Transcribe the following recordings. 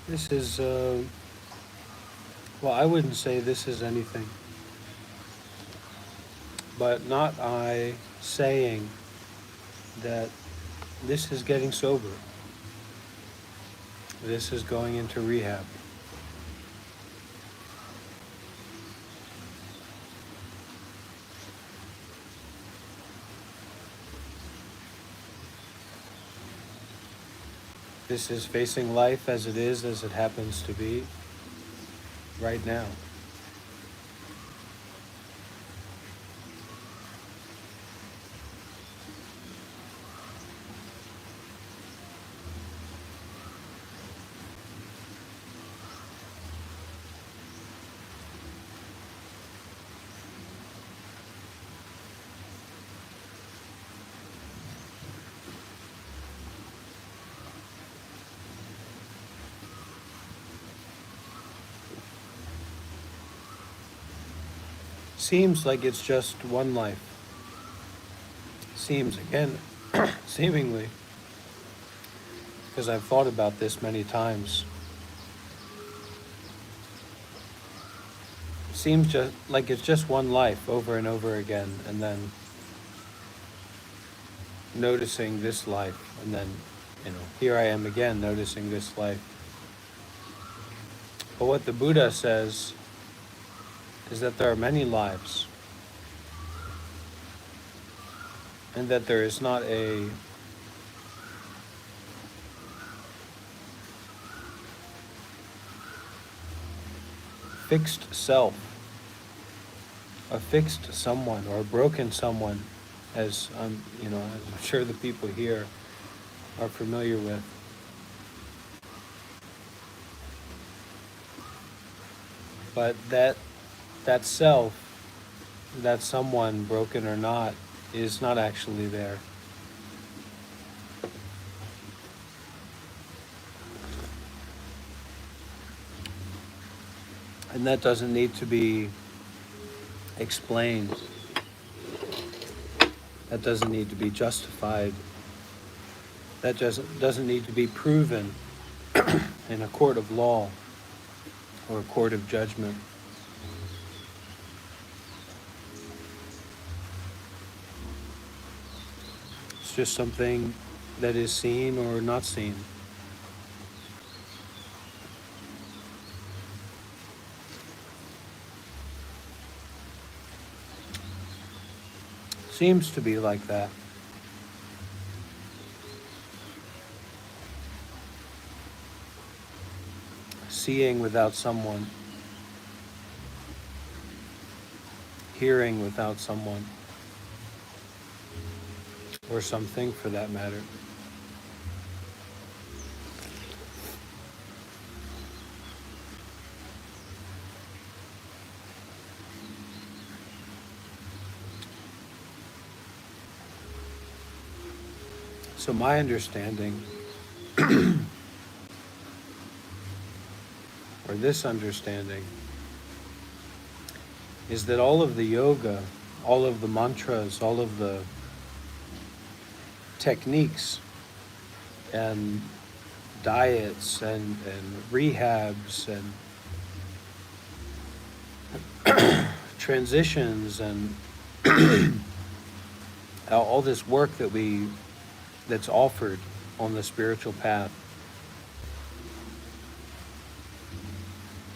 This is, well, I wouldn't say this is anything, but not I saying that this is getting sober. This is going into rehab. This is facing life as it happens to be right now. Seems like it's just one life. Seems again, seemingly, because I've thought about this many times. Seems just like it's just one life over and over again, and then noticing this life, and then, here I am again noticing this life. But what the Buddha says is that there are many lives, and that there is not a fixed self, a fixed someone, or a broken someone, as I'm sure the people here are familiar with. But that self, that someone, broken or not, is not actually there. And that doesn't need to be explained. That doesn't need to be justified. That doesn't need to be proven in a court of law or a court of judgment. It's just something that is seen or not seen. Seems to be like that. Seeing without someone. Hearing without someone. Or something, for that matter. So my understanding, or this understanding, is that all of the yoga, all of the mantras, all of the techniques and diets and rehabs and transitions and all this work that we that's offered on the spiritual path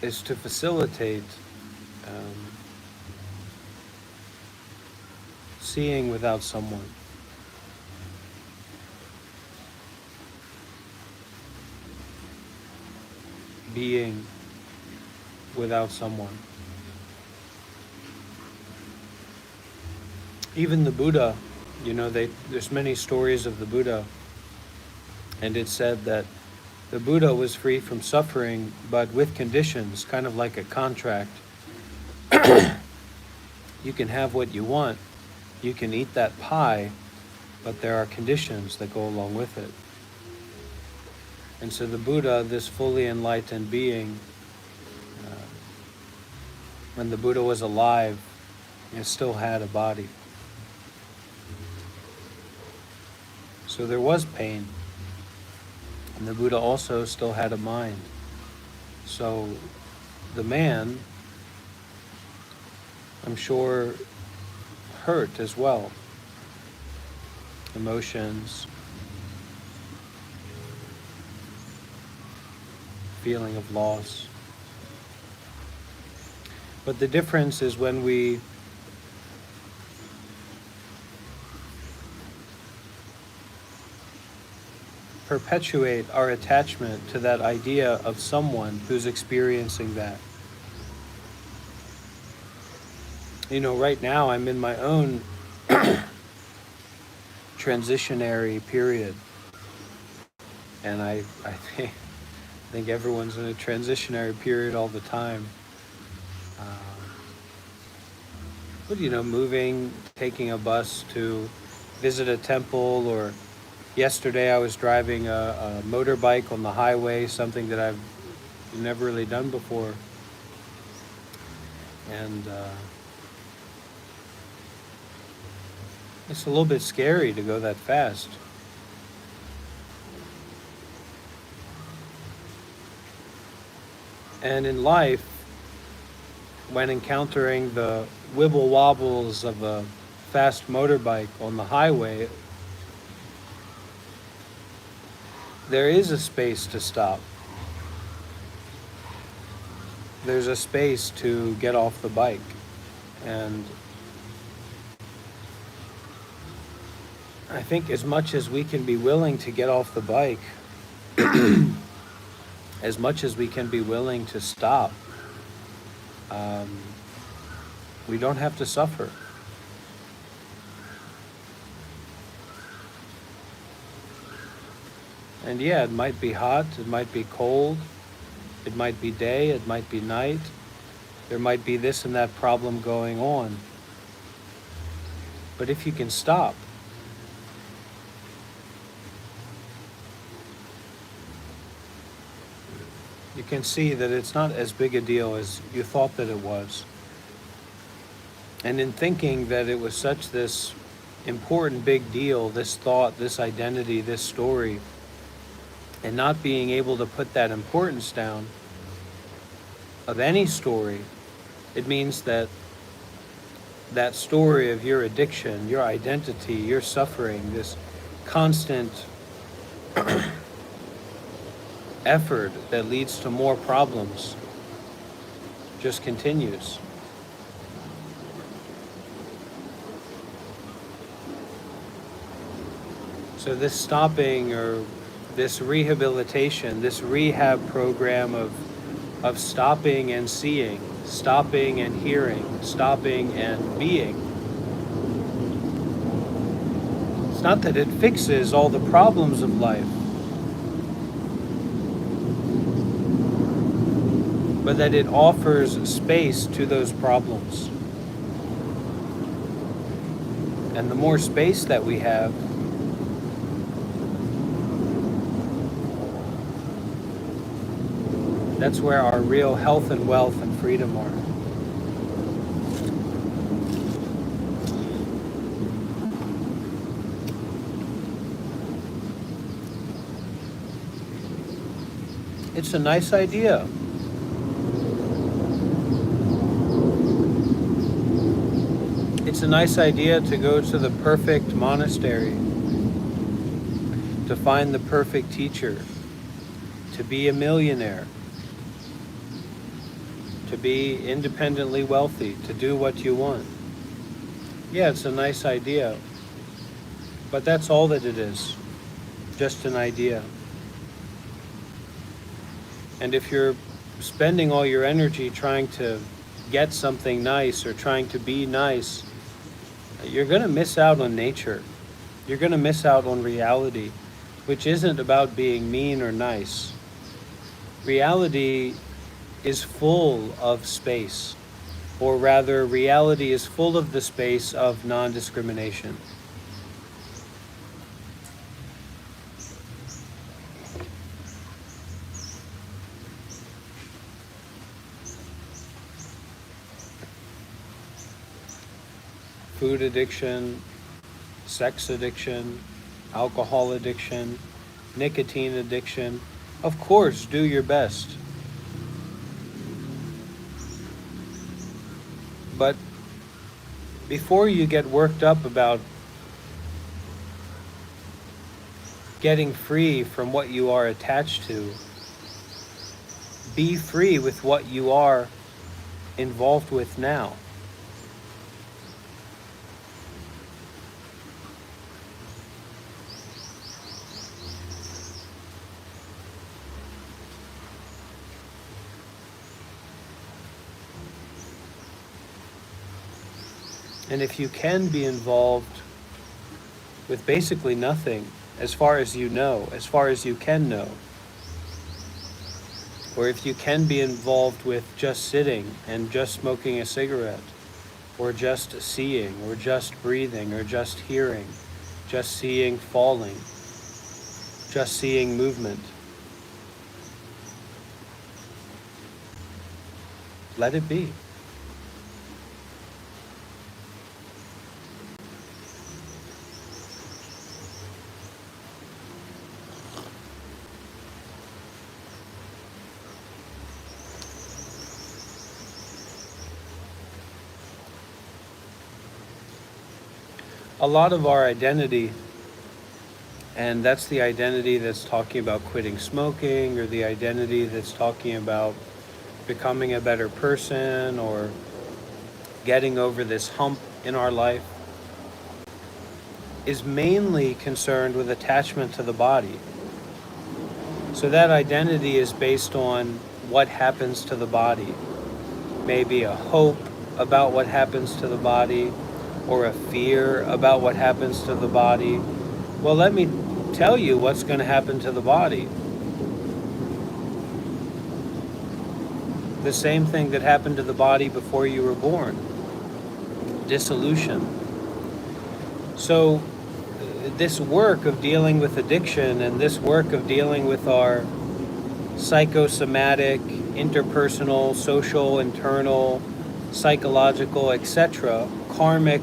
is to facilitate seeing without someone. Being without someone. Even the Buddha, there's many stories of the Buddha, and it's said that the Buddha was free from suffering, but with conditions, kind of like a contract. You can have what you want, you can eat that pie, but there are conditions that go along with it. And so the Buddha, this fully enlightened being, when the Buddha was alive, still had a body. So there was pain. And the Buddha also still had a mind. So the man, I'm sure, hurt as well. Emotions, feeling of loss. But the difference is when we perpetuate our attachment to that idea of someone who's experiencing that. Right now I'm in my own transitionary period. And I think everyone's in a transitionary period all the time. But moving, taking a bus to visit a temple, or yesterday I was driving a motorbike on the highway, something that I've never really done before. And it's a little bit scary to go that fast. And in life, when encountering the wibble wobbles of a fast motorbike on the highway, there is a space to stop. There's a space to get off the bike. And I think as much as we can be willing to get off the bike, as much as we can be willing to stop, we don't have to suffer. And yeah, it might be hot, it might be cold, it might be day, it might be night, there might be this and that problem going on. But if you can stop, you can see that it's not as big a deal as you thought that it was. And in thinking that it was such this important big deal, this thought, this identity, this story, and not being able to put that importance down of any story, it means that that story of your addiction, your identity, your suffering, this constant effort that leads to more problems just continues. So this stopping, or this rehabilitation, this rehab program of stopping and seeing, stopping and hearing, stopping and being, it's not that it fixes all the problems of life, but that it offers space to those problems. And the more space that we have, that's where our real health and wealth and freedom are. It's a nice idea. It's a nice idea to go to the perfect monastery to find the perfect teacher, to be a millionaire, to be independently wealthy, to do what you want. Yeah, it's a nice idea, but that's all that it is, just an idea. And if you're spending all your energy trying to get something nice or trying to be nice, you're going to miss out on nature. You're going to miss out on reality, which isn't about being mean or nice. Reality is full of space, or rather, reality is full of the space of non-discrimination. Food addiction, sex addiction, alcohol addiction, nicotine addiction. Of course, do your best. But before you get worked up about getting free from what you are attached to, be free with what you are involved with now. And if you can be involved with basically nothing, as far as you know, as far as you can know, or if you can be involved with just sitting and just smoking a cigarette, or just seeing, or just breathing, or just hearing, just seeing falling, just seeing movement, let it be. A lot of our identity, and that's the identity that's talking about quitting smoking, or the identity that's talking about becoming a better person, or getting over this hump in our life, is mainly concerned with attachment to the body. So that identity is based on what happens to the body. Maybe a hope about what happens to the body, or a fear about what happens to the body. Well, let me tell you what's going to happen to the body. The same thing that happened to the body before you were born. Dissolution. So this work of dealing with addiction, and this work of dealing with our psychosomatic, interpersonal, social, internal, psychological, etc., karmic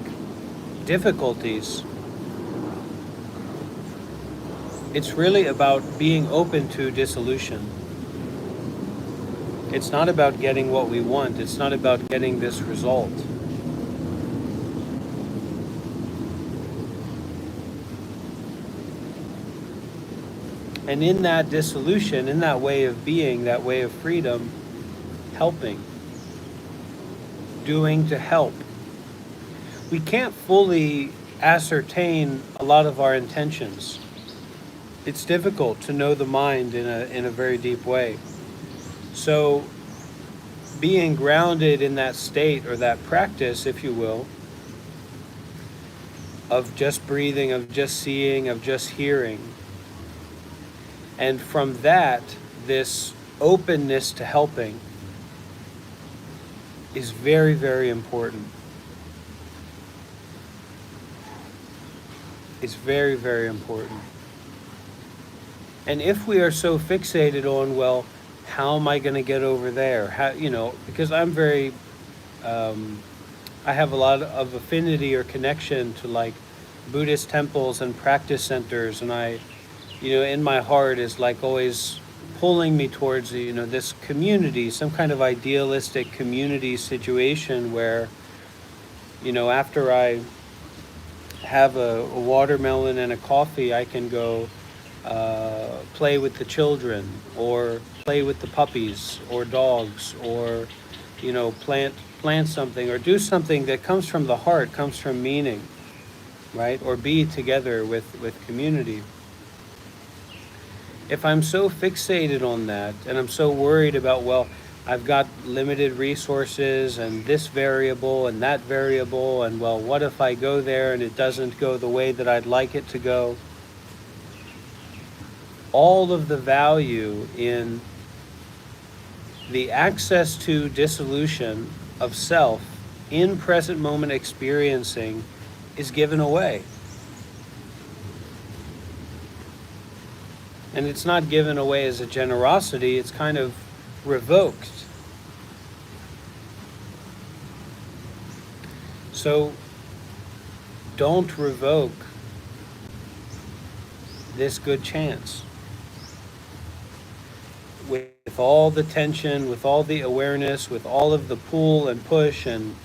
difficulties, it's really about being open to dissolution. It's not about getting what we want. It's not about getting this result. And in that dissolution, in that way of being, that way of freedom, helping, doing to help. We can't fully ascertain a lot of our intentions. It's difficult to know the mind in a very deep way. So being grounded in that state, or that practice, if you will, of just breathing, of just seeing, of just hearing, and from that, this openness to helping is very, very important. It's very, very important. And if we are so fixated on, well, how am I going to get over there? How, because I'm very, I have a lot of affinity or connection to like Buddhist temples and practice centers, and I, in my heart is like always pulling me towards, this community, some kind of idealistic community situation where, after I have a watermelon and a coffee, I can go play with the children, or play with the puppies or dogs, or plant something, or do something that comes from the heart, comes from meaning, right? Or be together with community. If I'm so fixated on that, and I'm so worried about, well, I've got limited resources and this variable and that variable, and well, what if I go there and it doesn't go the way that I'd like it to go? All of the value in the access to dissolution of self in present moment experiencing is given away. And it's not given away as a generosity, it's kind of revoked. So don't revoke this good chance. With all the tension, with all the awareness, with all of the pull and push, and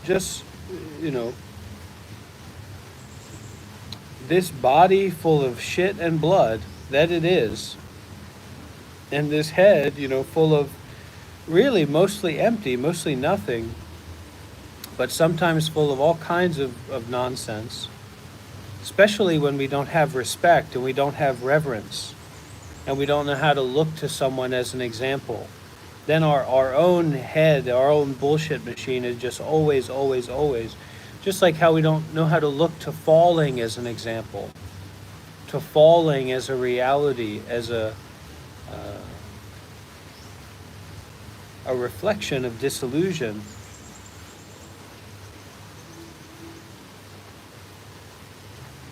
just, this body full of shit and blood that it is, and this head, full of really mostly empty, mostly nothing, but sometimes full of all kinds of nonsense, especially when we don't have respect and we don't have reverence and we don't know how to look to someone as an example. Then our own head, our own bullshit machine is just always, always, always. Just like how we don't know how to look to falling as an example, to falling as a reality, as a reflection of disillusion.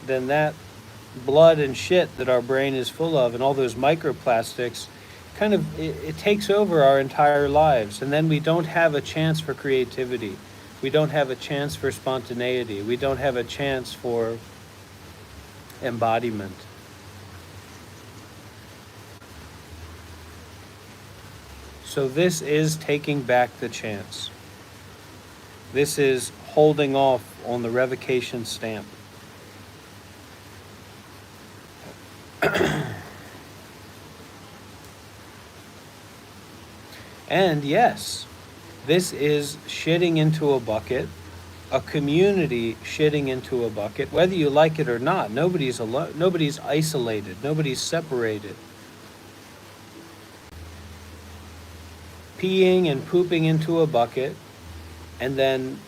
Then that blood and shit that our brain is full of, and all those microplastics, kind of, it takes over our entire lives. And then we don't have a chance for creativity. We don't have a chance for spontaneity. We don't have a chance for embodiment. So this is taking back the chance. This is holding off on the revocation stamp. And yes, this is shitting into a bucket, a community shitting into a bucket, whether you like it or not. Nobody's alone, nobody's isolated, nobody's separated. Peeing and pooping into a bucket, and then,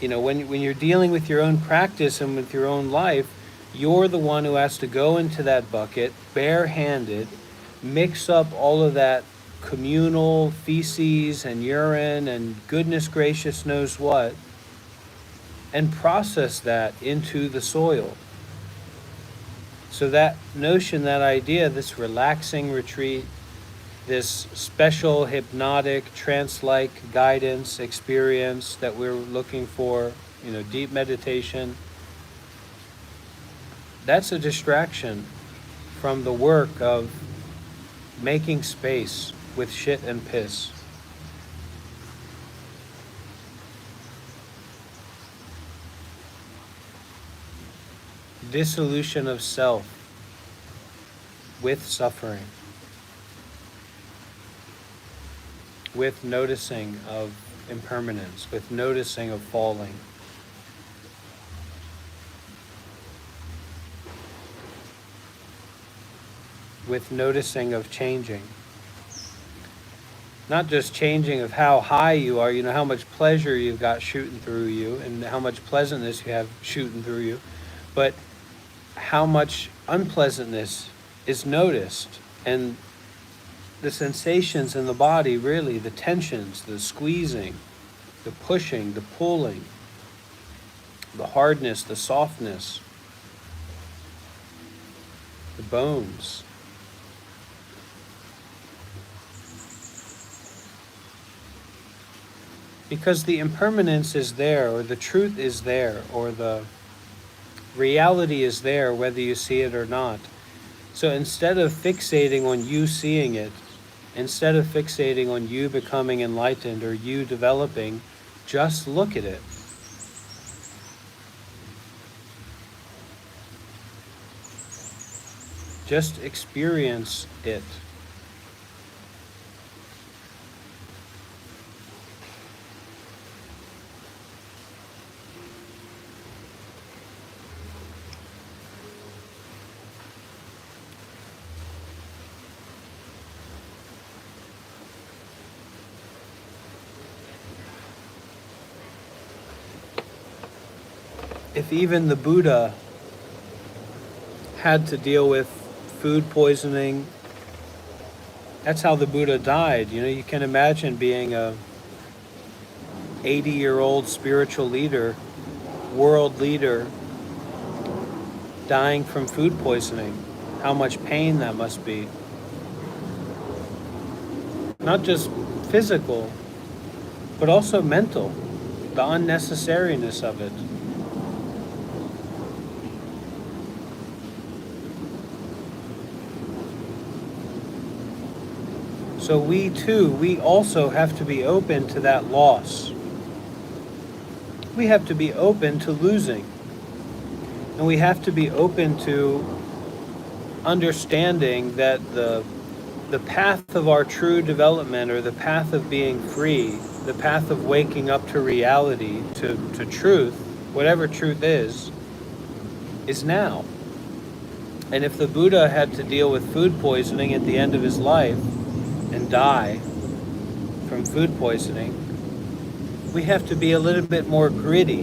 when you're dealing with your own practice and with your own life, you're the one who has to go into that bucket barehanded, mix up all of that communal feces and urine and goodness gracious knows what, and process that into the soil. So that notion, that idea, this relaxing retreat, this special hypnotic trance-like guidance experience that we're looking for, deep meditation, that's a distraction from the work of making space with shit and piss. Dissolution of self with suffering, with noticing of impermanence, with noticing of falling. With noticing of changing. Not just changing of how high you are, how much pleasure you've got shooting through you and how much pleasantness you have shooting through you, but how much unpleasantness is noticed, and the sensations in the body, really, the tensions, the squeezing, the pushing, the pulling, the hardness, the softness, the bones. Because the impermanence is there, or the truth is there, or the reality is there, whether you see it or not. So instead of fixating on you seeing it, instead of fixating on you becoming enlightened or you developing, just look at it. Just experience it. If even the Buddha had to deal with food poisoning, that's how the Buddha died. You can imagine being a 80-year-old spiritual leader, world leader, dying from food poisoning. How much pain that must be. Not just physical, but also mental. The unnecessariness of it. So we also have to be open to that loss. We have to be open to losing. And we have to be open to understanding that the path of our true development, or the path of being free, the path of waking up to reality, to truth, whatever truth is now. And if the Buddha had to deal with food poisoning at the end of his life and die from food poisoning, we have to be a little bit more gritty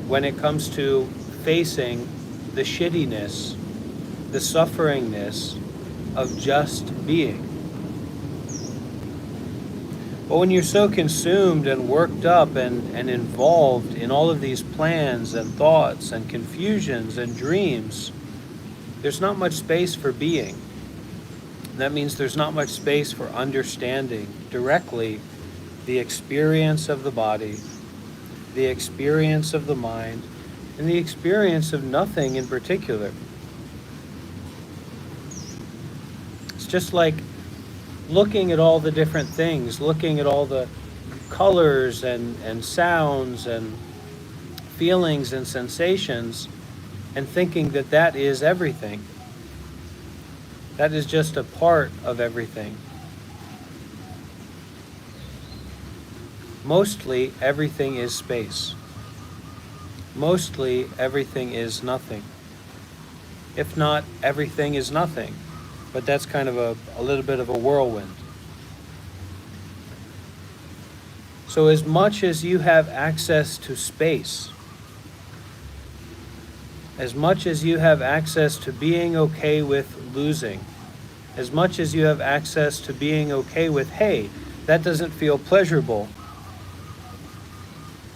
when it comes to facing the shittiness, the sufferingness of just being. But when you're so consumed and worked up and involved in all of these plans and thoughts and confusions and dreams, there's not much space for being. That means there's not much space for understanding directly the experience of the body, the experience of the mind, and the experience of nothing in particular. It's just like looking at all the different things, looking at all the colors and sounds and feelings and sensations, and thinking that that is everything. That is just a part of everything. Mostly everything is space. Mostly everything is nothing. If not, everything is nothing. But that's kind of a little bit of a whirlwind. So as much as you have access to space, as much as you have access to being okay with losing, as much as you have access to being okay with, hey, that doesn't feel pleasurable,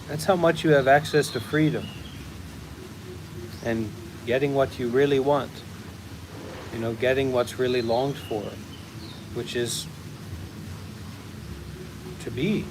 that's how much you have access to freedom and getting what you really want. Getting what's really longed for, which is to be.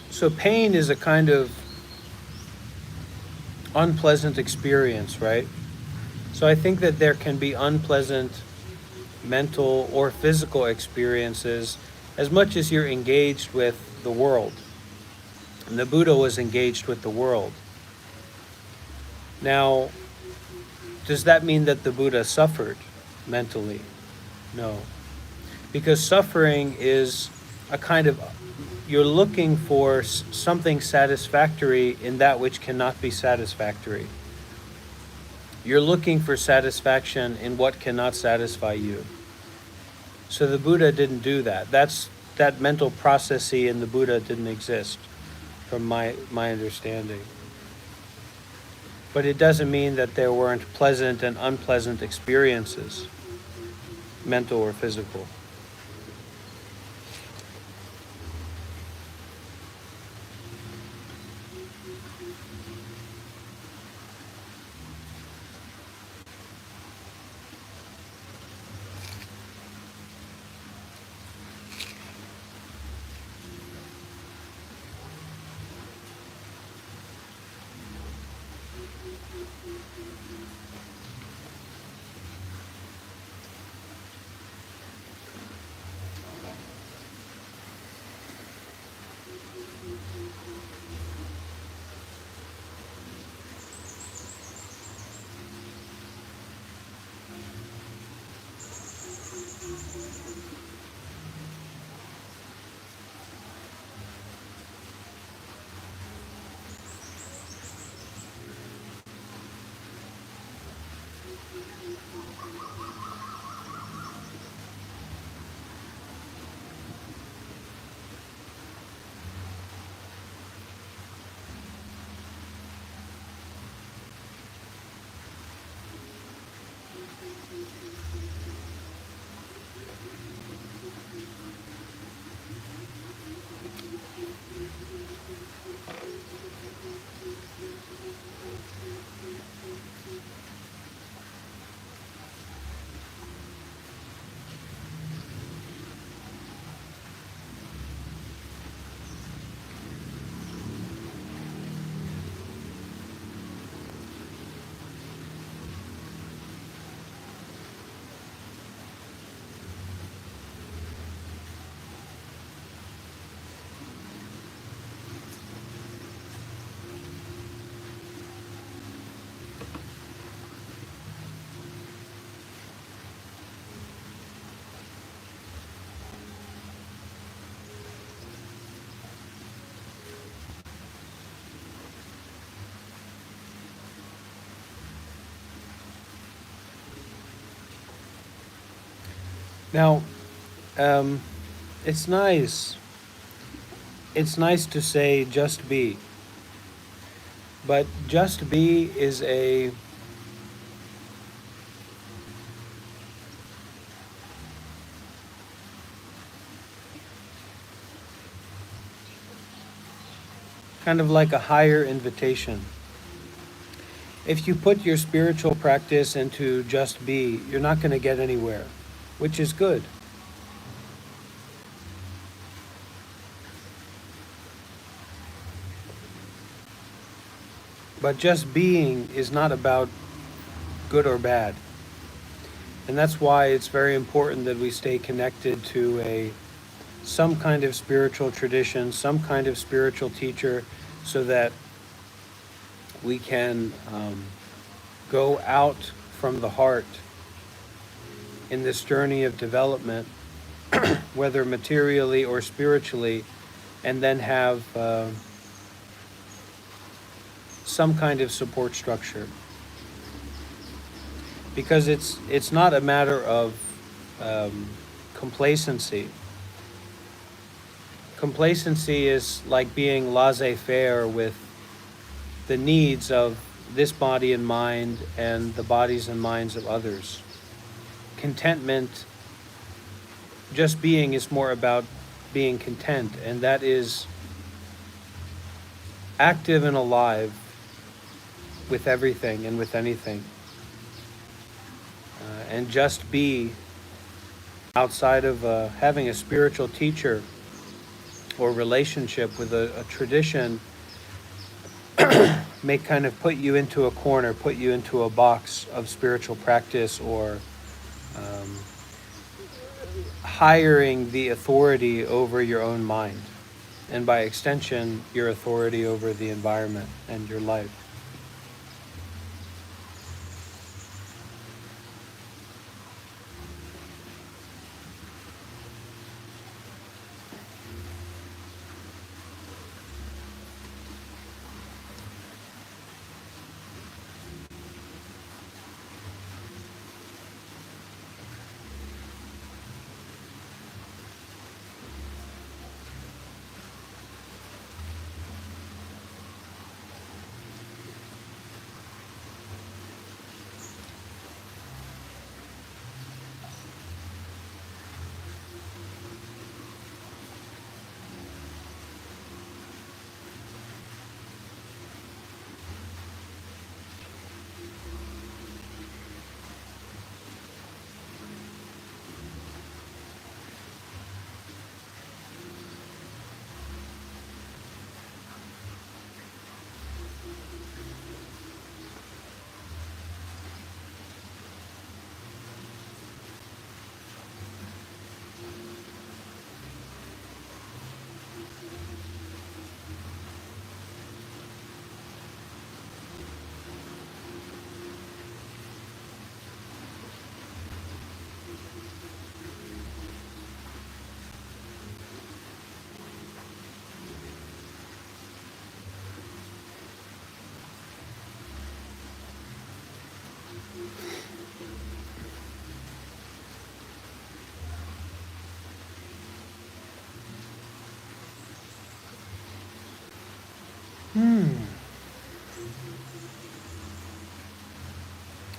So pain is a kind of unpleasant experience, right? So I think that there can be unpleasant mental or physical experiences as much as you're engaged with the world. And the Buddha was engaged with the world. Now, does that mean that the Buddha suffered mentally? No. Because suffering is a kind of, you're looking for something satisfactory in that which cannot be satisfactory. You're looking for satisfaction in what cannot satisfy you. So the Buddha didn't do that. That mental processing in the Buddha didn't exist, from my understanding. But it doesn't mean that there weren't pleasant and unpleasant experiences, mental or physical. Now, um, it's nice. It's nice to say just be, but just be is a kind of like a higher invitation. If you put your spiritual practice into just be, you're not going to get anywhere, which is good. But just being is not about good or bad. And that's why it's very important that we stay connected to some kind of spiritual tradition, some kind of spiritual teacher, so that we can go out from the heart in this journey of development, whether materially or spiritually, and then have some kind of support structure. Because it's not a matter of complacency. Complacency is like being laissez-faire with the needs of this body and mind and the bodies and minds of others. Contentment, just being, is more about being content, and that is active and alive with everything and with anything. And just be, outside of having a spiritual teacher or relationship with a tradition, may kind of put you into a corner, put you into a box of spiritual practice, or hiring the authority over your own mind, and by extension, your authority over the environment and your life.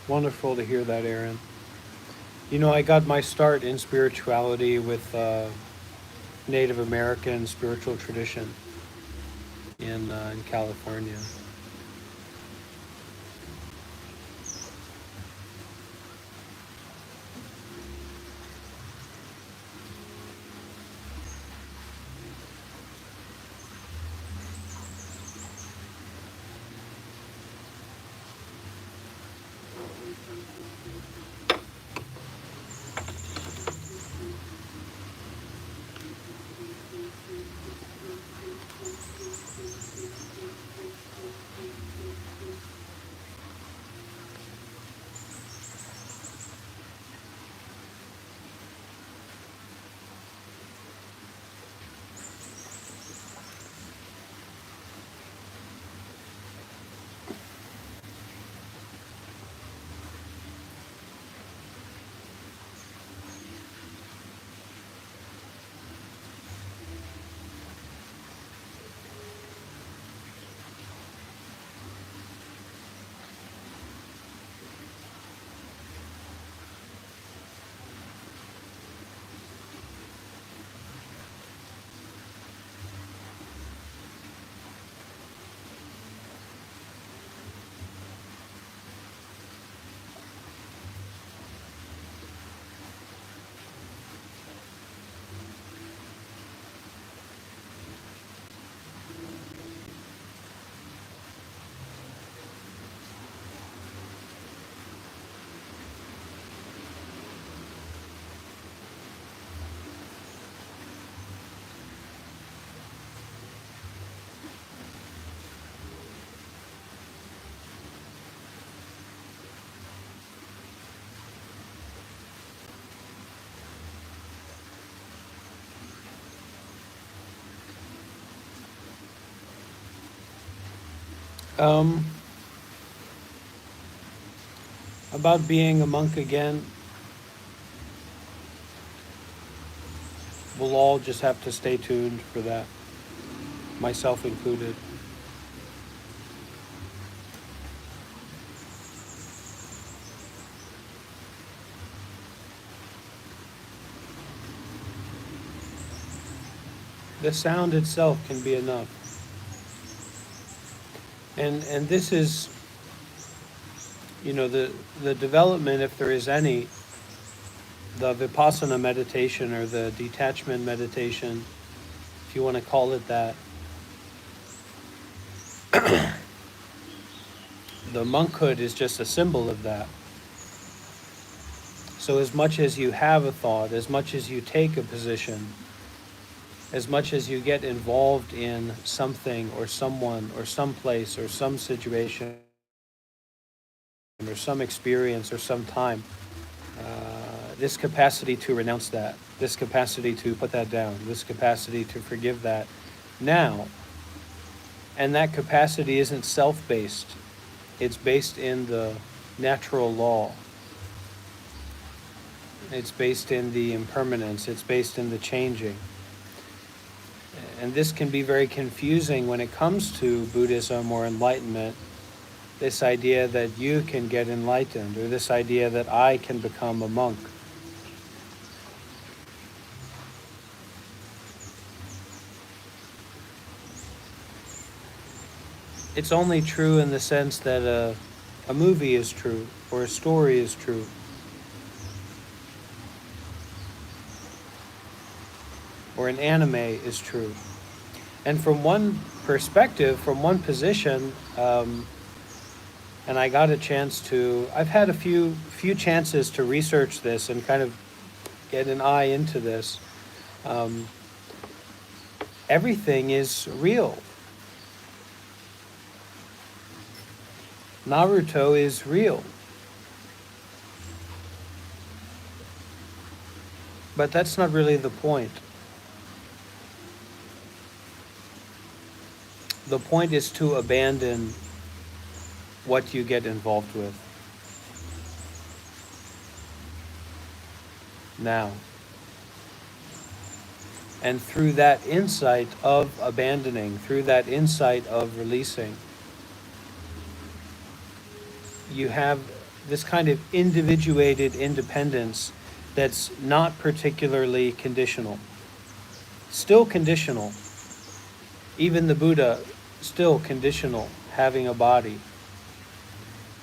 Wonderful to hear that, Aaron. You know, I got my start in spirituality with Native American spiritual tradition in California. Um, about being a monk again, we'll all just have to stay tuned for that, myself included. The sound itself can be enough. And this is, the development, if there is any, the vipassana meditation or the detachment meditation, if you want to call it that. The monkhood is just a symbol of that. So as much as you have a thought, as much as you take a position, as much as you get involved in something or someone or some place or some situation or some experience or some time, this capacity to renounce that, this capacity to put that down, this capacity to forgive that now. And that capacity isn't self-based. It's based in the natural law. It's based in the impermanence. It's based in the changing. And this can be very confusing when it comes to Buddhism or enlightenment, this idea that you can get enlightened, or this idea that I can become a monk. It's only true in the sense that a movie is true, or a story is true. Or an anime is true. And from one perspective, from one position, and I got a chance to, I've had a few chances to research this and kind of get an eye into this. Everything is real. Naruto is real. But that's not really the point. The point is to abandon what you get involved with now. And through that insight of abandoning, through that insight of releasing, you have this kind of individuated independence that's not particularly conditional. Still conditional. Even the Buddha, still conditional, having a body.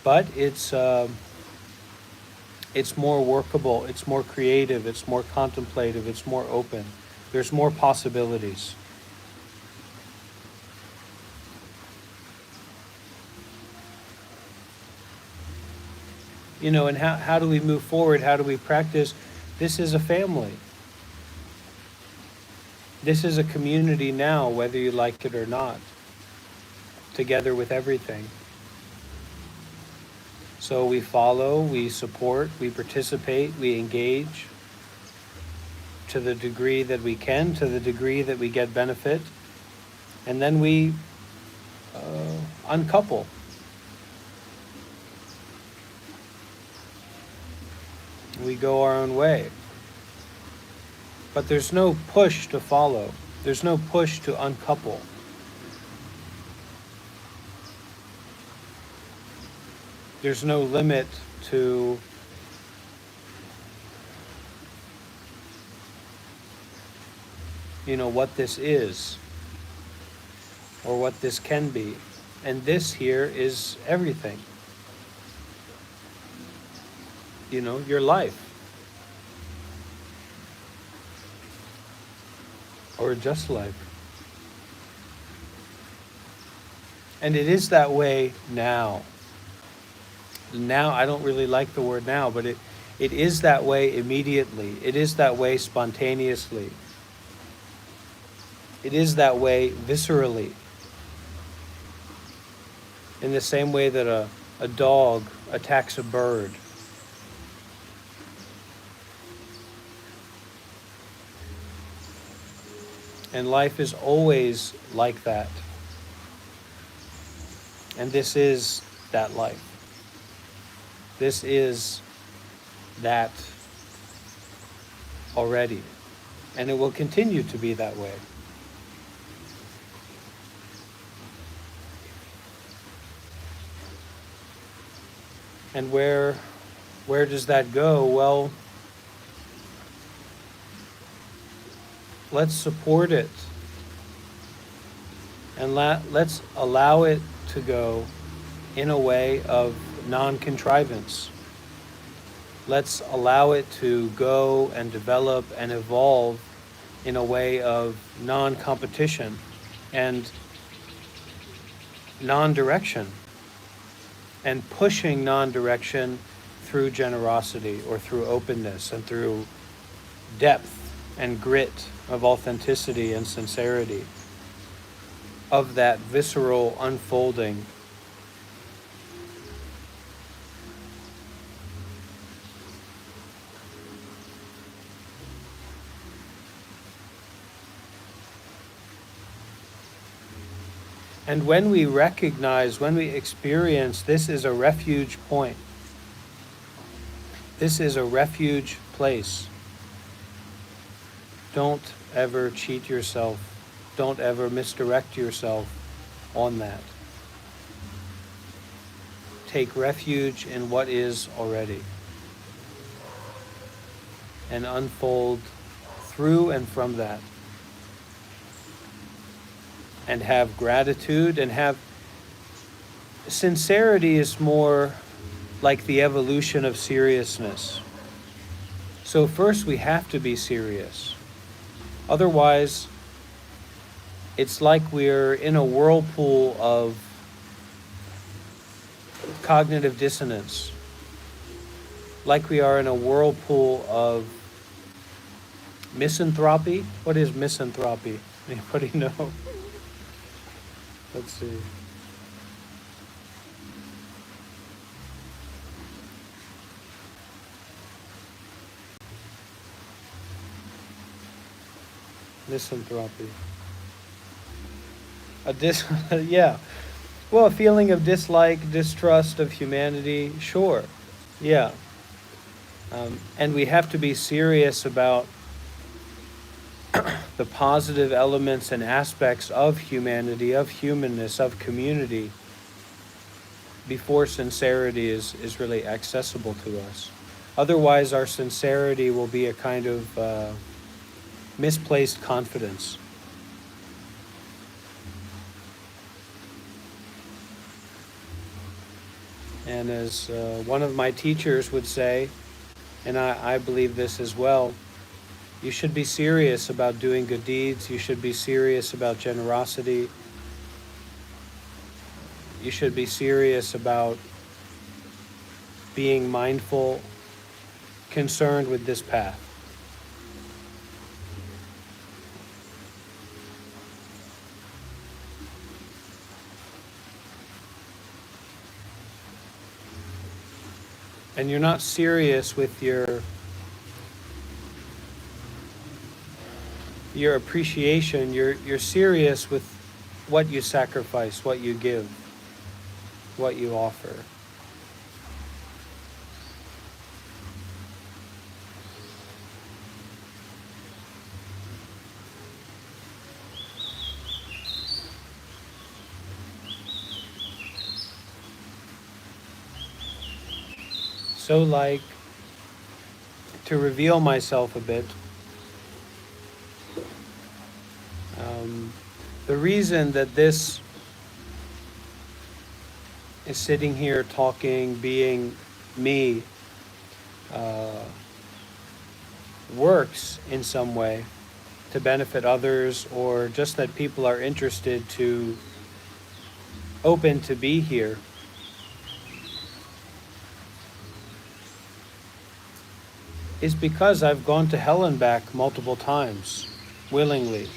But it's more workable, it's more creative, it's more contemplative, it's more open. There's more possibilities. And how do we move forward? How do we practice? This is a family. This is a community now, whether you like it or not, together with everything. So we follow, we support, we participate, we engage to the degree that we can, to the degree that we get benefit, and then we uncouple. We go our own way. But there's no push to follow. There's no push to uncouple. There's no limit to what this is or what this can be. And this here is everything. Your life. Or just life. And it is that way now. Now, I don't really like the word now, but it is that way immediately. It is that way spontaneously. It is that way viscerally. In the same way that a dog attacks a bird. And life is always like that. And this is that life. This is that already. And it will continue to be that way. And where does that go? Well, let's support it. And let's allow it to go in a way of non-contrivance. Let's allow it to go and develop and evolve in a way of non-competition and non-direction, and pushing non-direction through generosity or through openness and through depth and grit of authenticity and sincerity, of that visceral unfolding. And when we recognize, when we experience, this is a refuge point. This is a refuge place. Don't ever cheat yourself. Don't ever misdirect yourself on that. Take refuge in what is already and unfold through and from that. And have gratitude and have sincerity is more like the evolution of seriousness. So first we have to be serious. Otherwise, it's like we're in a whirlpool of cognitive dissonance. Like we are in a whirlpool of misanthropy. What is misanthropy? Anybody know? Let's see. Misanthropy. Yeah. Well, a feeling of dislike, distrust of humanity, sure. Yeah. And we have to be serious about the positive elements and aspects of humanity, of humanness, of community, before sincerity is really accessible to us. Otherwise, our sincerity will be a kind of misplaced confidence. And as one of my teachers would say, and I believe this as well, you should be serious about doing good deeds. You should be serious about generosity. You should be serious about being mindful, concerned with this path. And you're not serious with your appreciation, you're serious with what you sacrifice, what you give, what you offer. So like, to reveal myself a bit, the reason that this is sitting here talking, being me, works in some way to benefit others, or just that people are interested to, open to be here, is because I've gone to hell and back multiple times, willingly.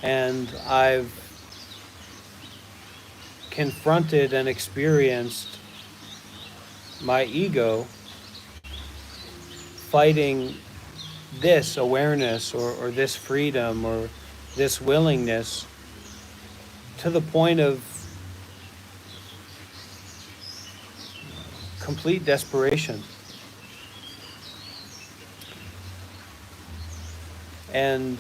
And I've confronted and experienced my ego fighting this awareness or this freedom or this willingness, to the point of complete desperation. And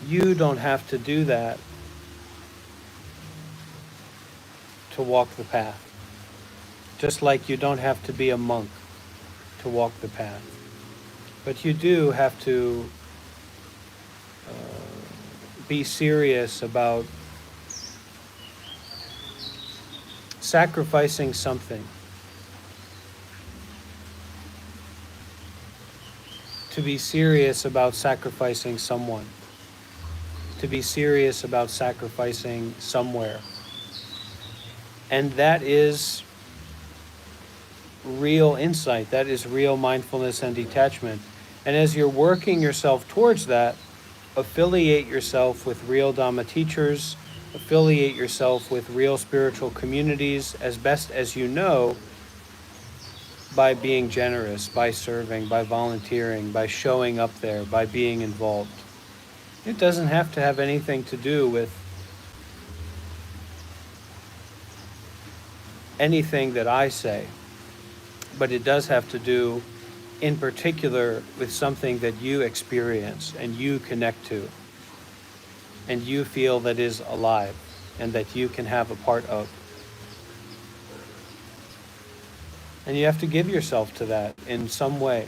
you don't have to do that to walk the path. Just like you don't have to be a monk to walk the path. But you do have to be serious about sacrificing something. To be serious about sacrificing someone. To be serious about sacrificing somewhere. And that is real insight. That is real mindfulness and detachment. And as you're working yourself towards that, affiliate yourself with real Dhamma teachers, affiliate yourself with real spiritual communities as best as you know, by being generous, by serving, by volunteering, by showing up there, by being involved. It doesn't have to have anything to do with anything that I say, but it does have to do in particular with something that you experience and you connect to and you feel that is alive and that you can have a part of. And you have to give yourself to that in some way.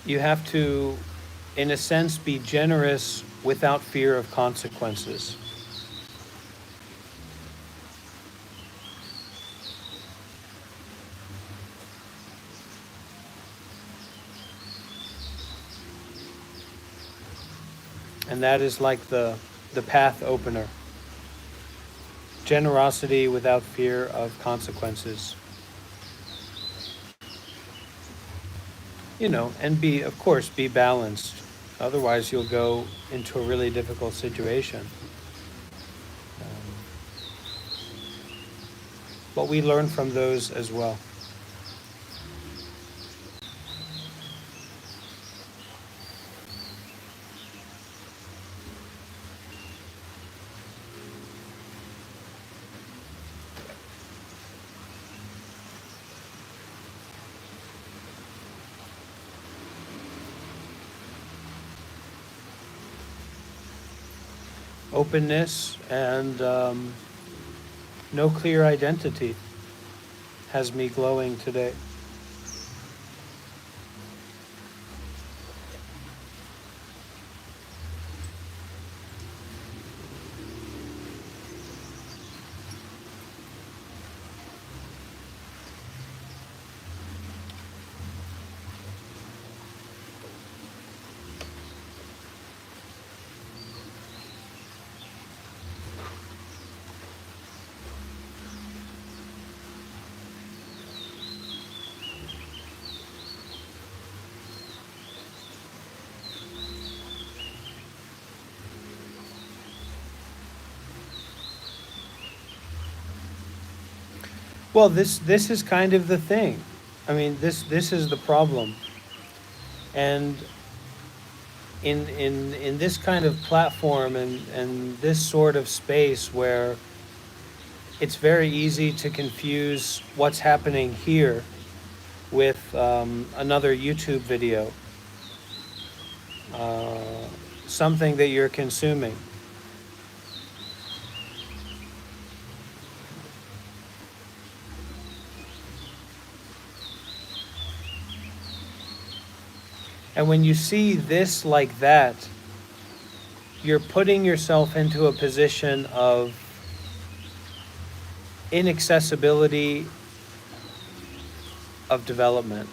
You have to, in a sense, be generous without fear of consequences. And that is like the path opener. Generosity without fear of consequences. You know, and of course, be balanced. Otherwise, you'll go into a really difficult situation. But we learn from those as well. Openness and no clear identity has me glowing today. Well, this is kind of the thing. I mean, this is the problem. And in this kind of platform and this sort of space where it's very easy to confuse what's happening here with another YouTube video, something that you're consuming. And when you see this like that, you're putting yourself into a position of inaccessibility of development.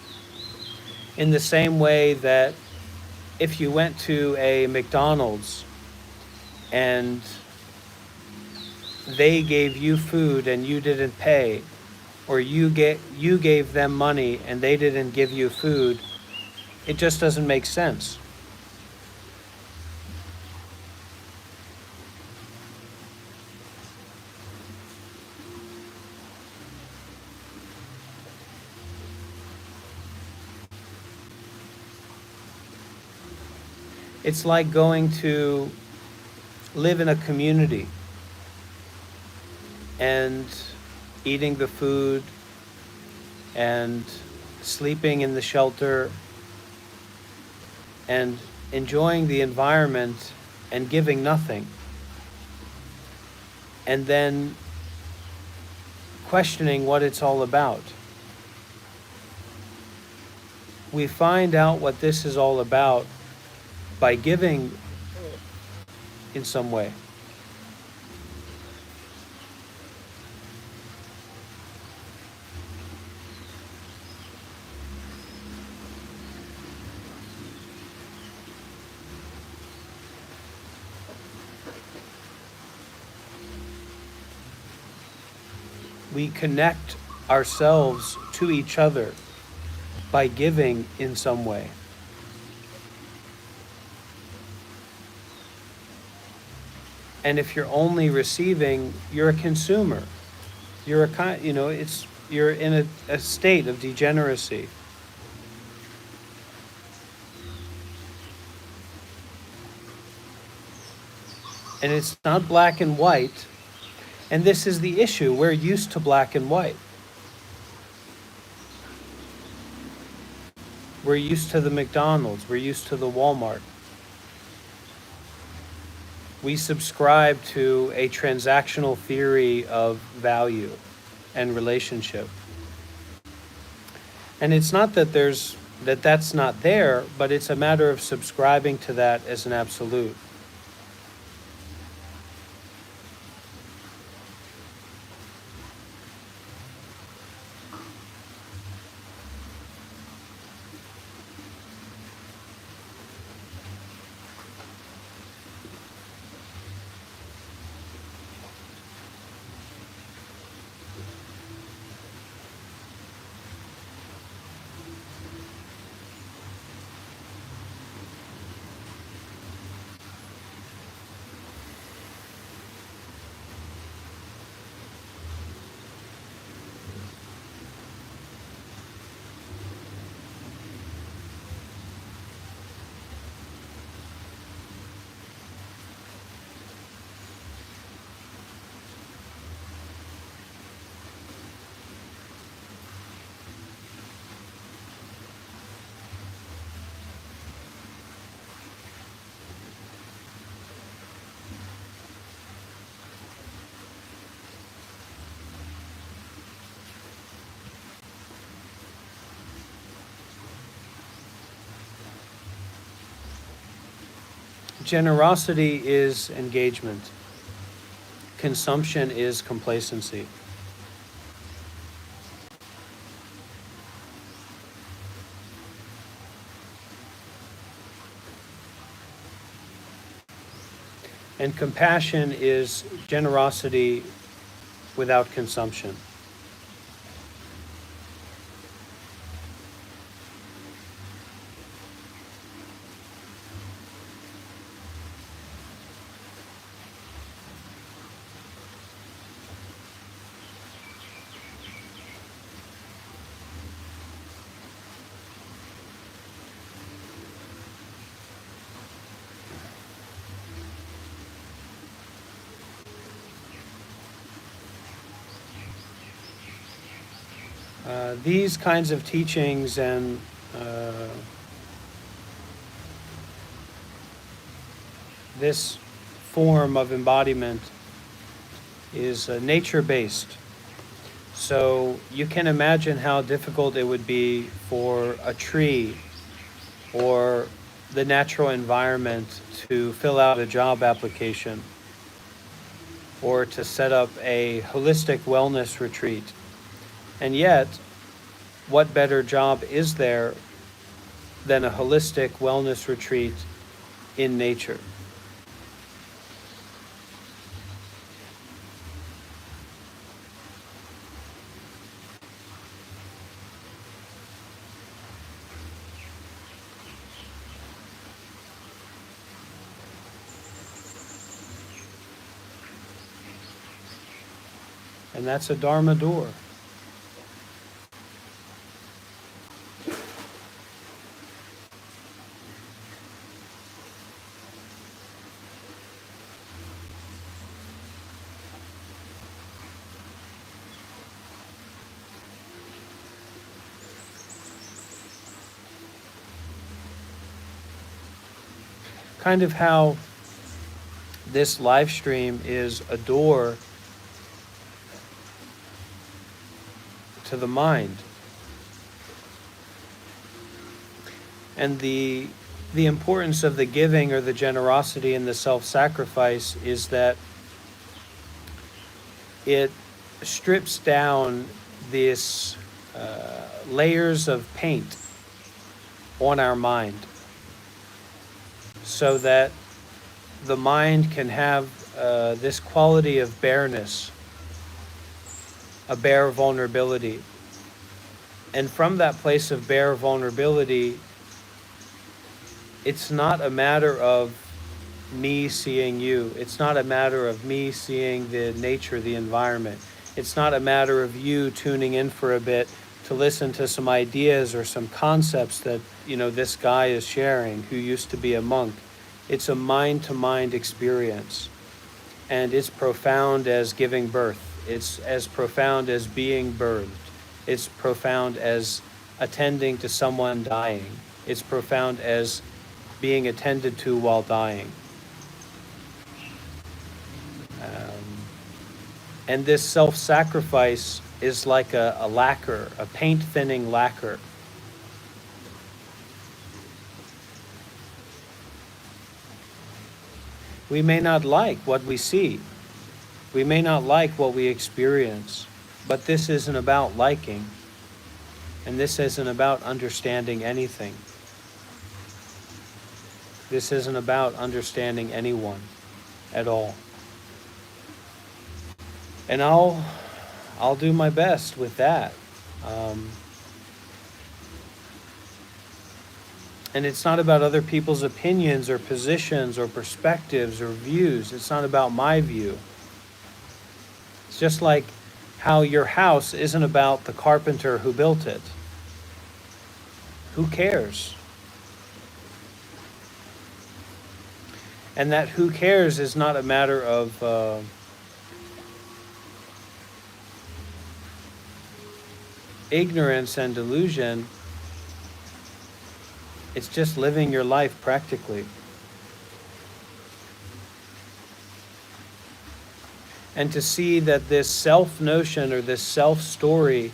In the same way that if you went to a McDonald's and they gave you food and you didn't pay, or you gave them money and they didn't give you food, it just doesn't make sense. It's like going to live in a community and eating the food and sleeping in the shelter and enjoying the environment and giving nothing. And then questioning what it's all about. We find out what this is all about by giving in some way. We connect ourselves to each other by giving in some way. And if you're only receiving, you're a consumer. You're you're in a state of degeneracy. And it's not black and white. And this is the issue. We're used to black and white. We're used to the McDonald's. We're used to the Walmart. We subscribe to a transactional theory of value and relationship. And it's not that that's not there, but it's a matter of subscribing to that as an absolute. Generosity is engagement. Consumption is complacency. And compassion is generosity without consumption. These kinds of teachings and this form of embodiment is nature-based. So you can imagine how difficult it would be for a tree or the natural environment to fill out a job application or to set up a holistic wellness retreat. And yet, what better job is there than a holistic wellness retreat in nature? And that's a Dharma door. kind of how this live stream is a door to the mind. And the importance of the giving or the generosity and the self-sacrifice is that it strips down these layers of paint on our mind so that the mind can have this quality of bareness, a bare vulnerability. And from that place of bare vulnerability, it's not a matter of me seeing you. It's not a matter of me seeing the nature, the environment. It's not a matter of you tuning in for a bit to listen to some ideas or some concepts that, this guy is sharing who used to be a monk. It's a mind-to-mind experience. And it's profound as giving birth. It's as profound as being birthed. It's profound as attending to someone dying. It's profound as being attended to while dying. And this self-sacrifice is like a lacquer, a paint-thinning lacquer. We may not like what we see. We may not like what we experience, but this isn't about liking. And this isn't about understanding anything. This isn't about understanding anyone at all. And I'll do my best with that. And it's not about other people's opinions or positions or perspectives or views. It's not about my view. It's just like how your house isn't about the carpenter who built it. Who cares? And that who cares is not a matter of ignorance and delusion. It's just living your life practically. And to see that this self-notion or this self-story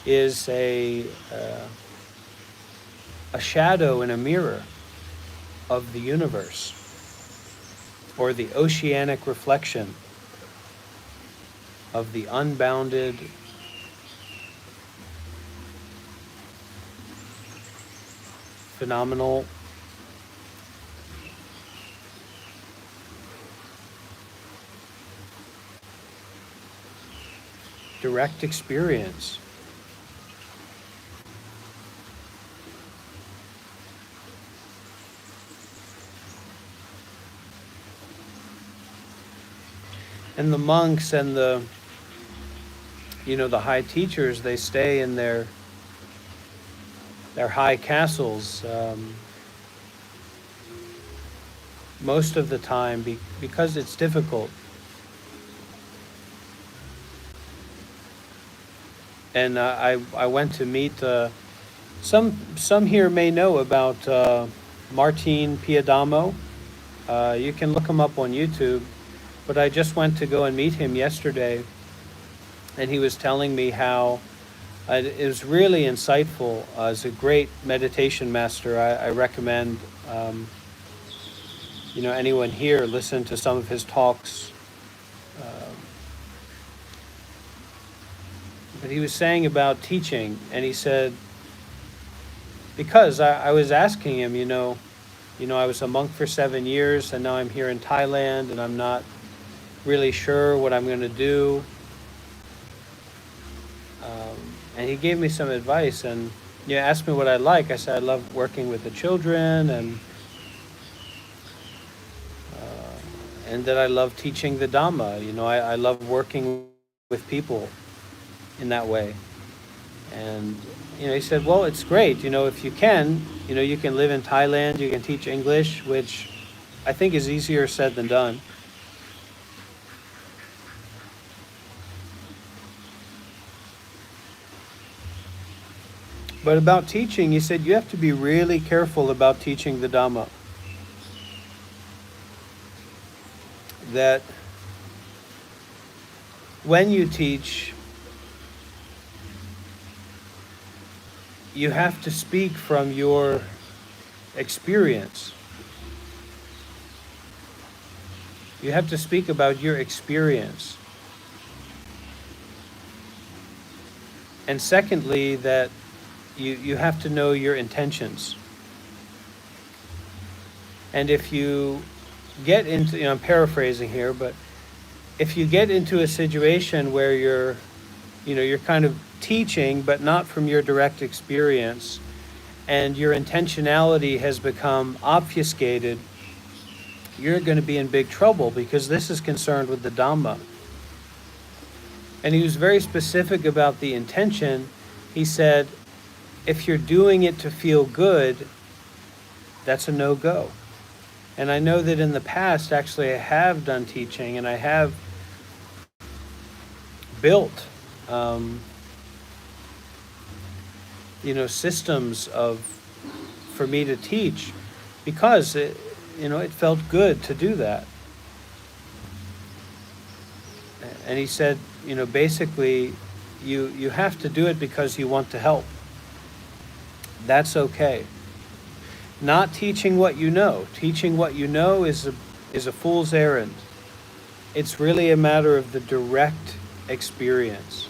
is a shadow in a mirror of the universe, or the oceanic reflection of the unbounded phenomenal direct experience. And the monks and the high teachers, they stay in their high castles most of the time because it's difficult. And I went to meet some here may know about Martin Piedamo. You can look him up on YouTube. But I just went to go and meet him yesterday, and he was telling me how it was really insightful. As a great meditation master, I recommend anyone here listen to some of his talks. But he was saying about teaching, and he said, because I was asking him, I was a monk for 7 years, and now I'm here in Thailand, and I'm not really sure what I'm going to do. And he gave me some advice and asked me what I like. I said I love working with the children and that I love teaching the Dhamma. I love working with people in that way. And he said, well, it's great. If you can, you can live in Thailand, you can teach English, which I think is easier said than done. But about teaching, he said, you have to be really careful about teaching the Dhamma. that when you teach, you have to speak from your experience. You have to speak about your experience. And secondly, that you have to know your intentions. And if you get into, I'm paraphrasing here, but if you get into a situation where you're kind of teaching, but not from your direct experience, and your intentionality has become obfuscated, you're going to be in big trouble, because this is concerned with the Dhamma. And he was very specific about the intention. He said, if you're doing it to feel good, that's a no-go. And I know that in the past, actually, I have done teaching, and I have built, systems for me to teach, because it felt good to do that. And he said, basically, you have to do it because you want to help. That's okay. Not teaching what you know. Teaching what you know is a fool's errand. It's really a matter of the direct experience.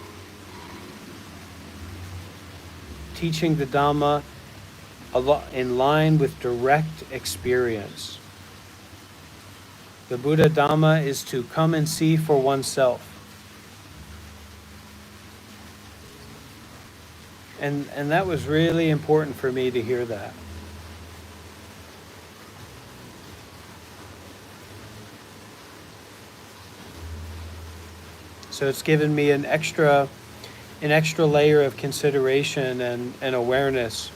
Teaching the Dhamma in line with direct experience. The Buddha Dhamma is to come and see for oneself. And that was really important for me to hear that. So it's given me an extra layer of consideration and awareness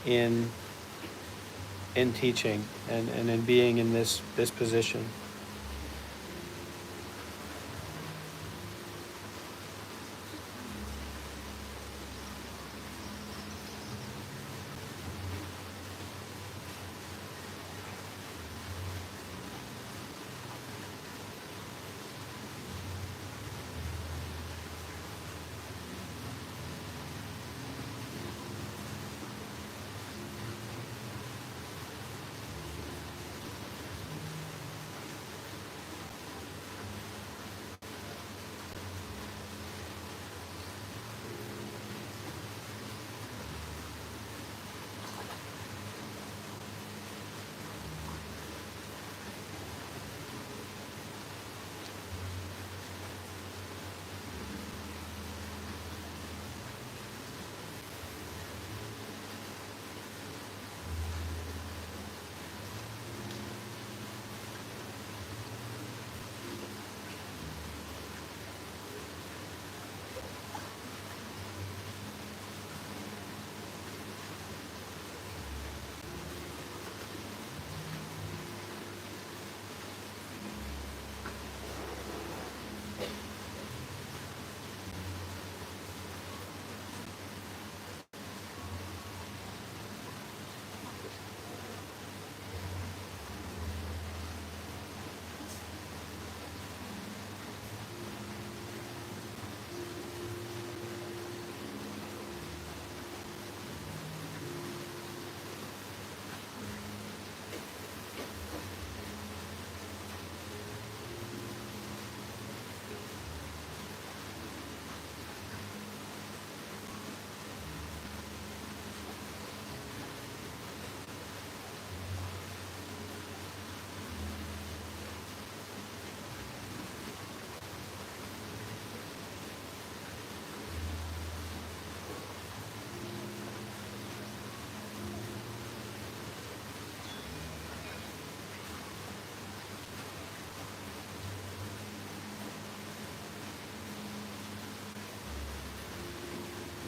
in teaching and in being in this position.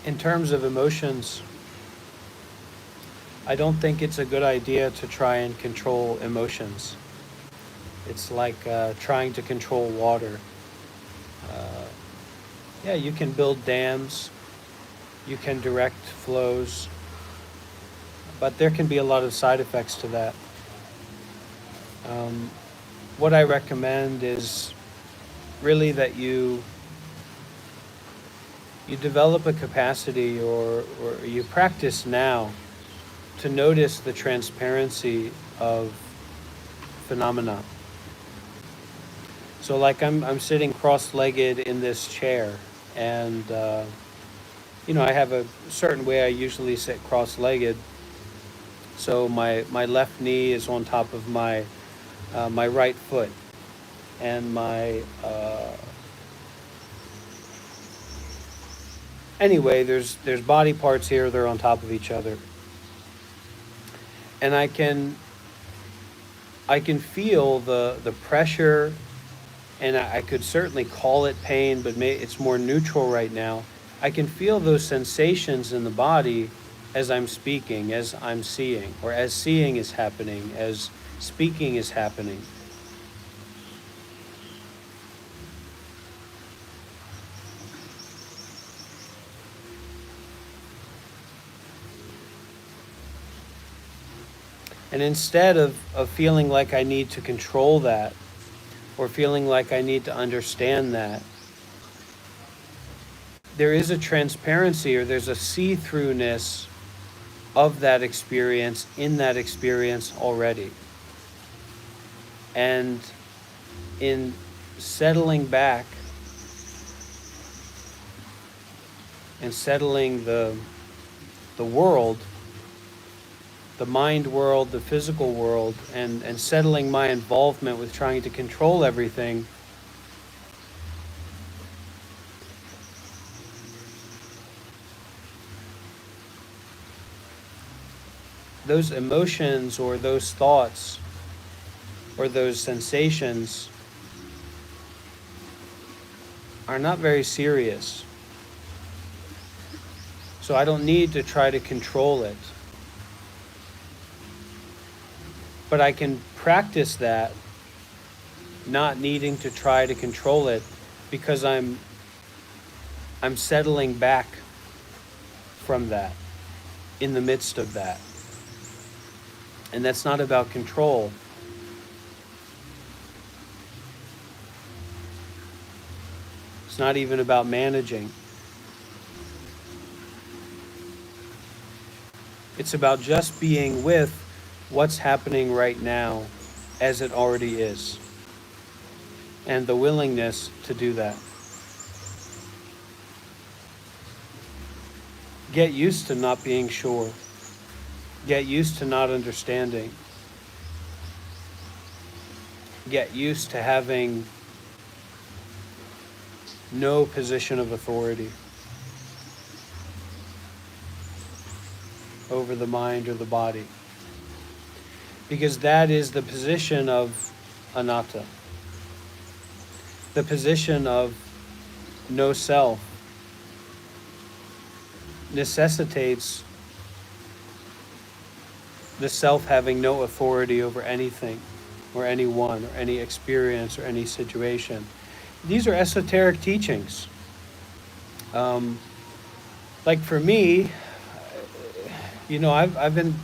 In terms of emotions, I don't think it's a good idea to try and control emotions. It's like trying to control water. Yeah, you can build dams, you can direct flows, but there can be a lot of side effects to that. what I recommend is really that you develop a capacity, or you practice now to notice the transparency of phenomena. So like I'm sitting cross-legged in this chair, and I have a certain way I usually sit cross-legged. So my left knee is on top of my right foot, and anyway, there's body parts here, they're on top of each other. And I can feel the pressure, and I could certainly call it pain, but it's more neutral right now. I can feel those sensations in the body as I'm speaking, as I'm seeing, or as seeing is happening, as speaking is happening. And instead of feeling like I need to control that, or feeling like I need to understand that, there is a transparency, or there's a see-throughness of that experience, in that experience already. And in settling back and settling the world, the mind world, the physical world, and settling my involvement with trying to control everything, those emotions or those thoughts or those sensations are not very serious. So I don't need to try to control it. But I can practice that, not needing to try to control it, because I'm settling back from that, in the midst of that. And that's not about control. It's not even about managing. It's about just being with what's happening right now as it already is, and the willingness to do that. Get used to not being sure. Get used to not understanding. Get used to having no position of authority over the mind or the body. Because that is the position of anatta, the position of no self, necessitates the self having no authority over anything or anyone or any experience or any situation. These are esoteric teachings. Like for me, I've been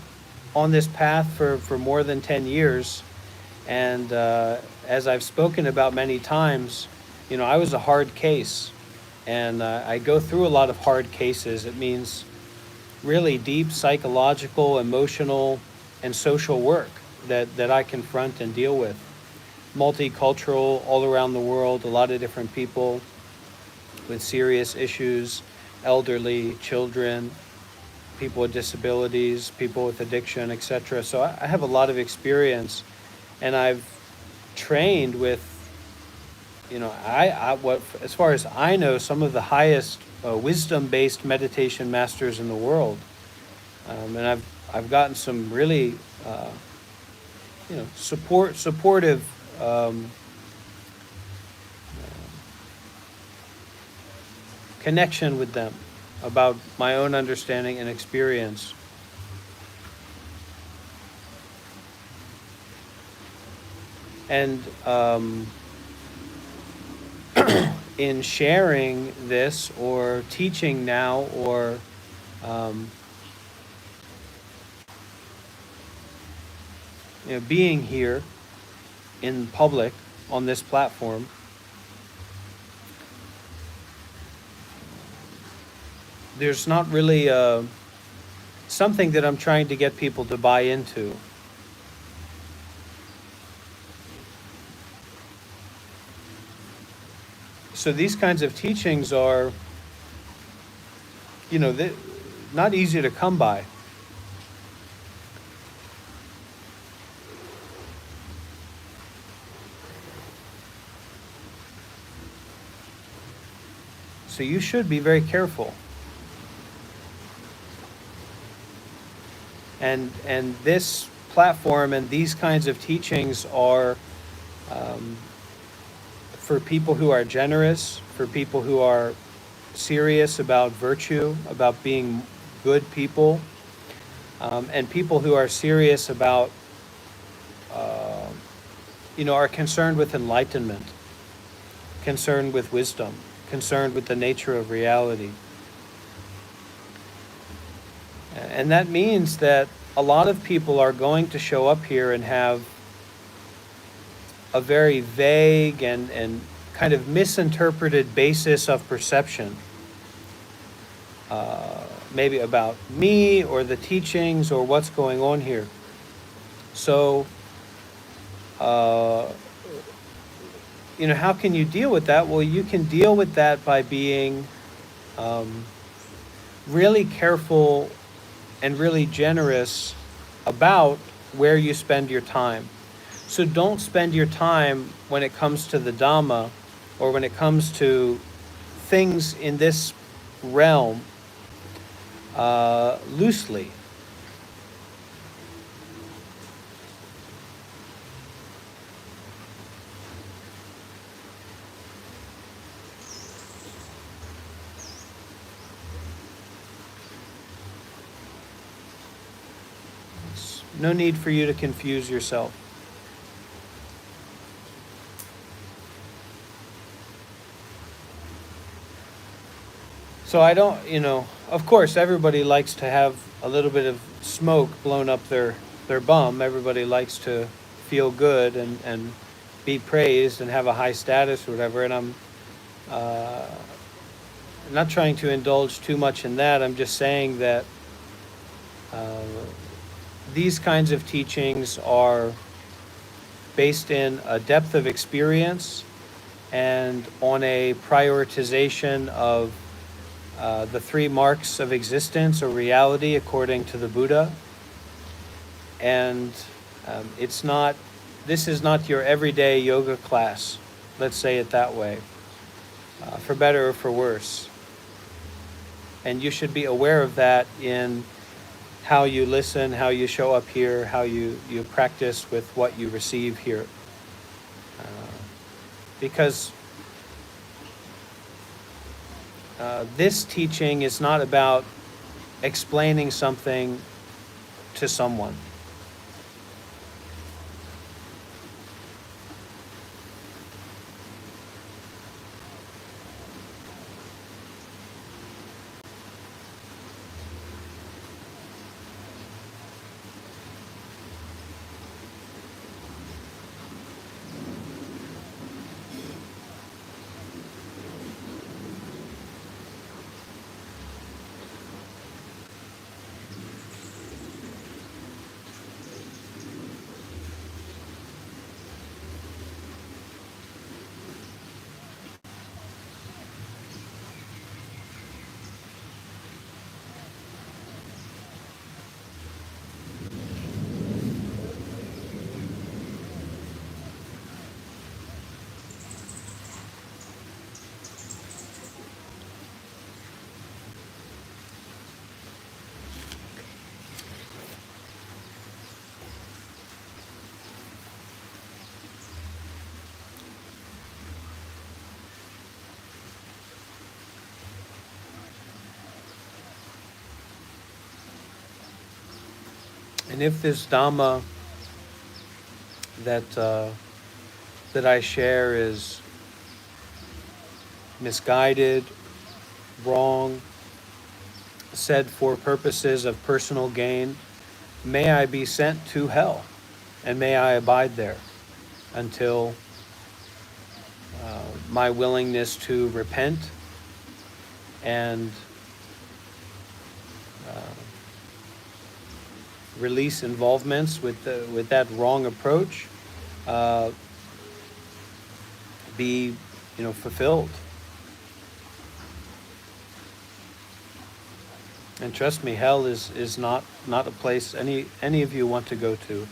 on this path for more than 10 years. And as I've spoken about many times, I was a hard case. And I go through a lot of hard cases. It means really deep psychological, emotional, and social work that I confront and deal with. Multicultural, all around the world, a lot of different people with serious issues, elderly, children, people with disabilities, people with addiction, etc. So I have a lot of experience, and I've trained with, as far as I know, some of the highest wisdom-based meditation masters in the world, and I've gotten some really, supportive. Connection with them about my own understanding and experience. And in sharing this or teaching now or being here, in public on this platform, there's not really something that I'm trying to get people to buy into. So these kinds of teachings are, not easy to come by. So you should be very careful. And this platform and these kinds of teachings are for people who are generous, for people who are serious about virtue, about being good people, and people who are serious about, are concerned with enlightenment, concerned with wisdom, concerned with the nature of reality. And that means that a lot of people are going to show up here and have a very vague and kind of misinterpreted basis of perception, maybe about me or the teachings or what's going on here. So, how can you deal with that? Well, you can deal with that by being really careful and really generous about where you spend your time. So don't spend your time when it comes to the Dhamma or when it comes to things in this realm loosely. No need for you to confuse yourself. So I don't, of course, everybody likes to have a little bit of smoke blown up their bum. Everybody likes to feel good and be praised and have a high status or whatever. And I'm not trying to indulge too much in that. I'm just saying that these kinds of teachings are based in a depth of experience and on a prioritization of the three marks of existence or reality according to the Buddha. And this is not your everyday yoga class, let's say it that way, for better or for worse. And you should be aware of that in how you listen, how you show up here, how you practice with what you receive here. Because this teaching is not about explaining something to someone. And if this Dhamma that I share is misguided, wrong, said for purposes of personal gain, may I be sent to hell, and may I abide there. until my willingness to repent and release involvements with that wrong approach be fulfilled. And trust me, hell is not a place any of you want to go to.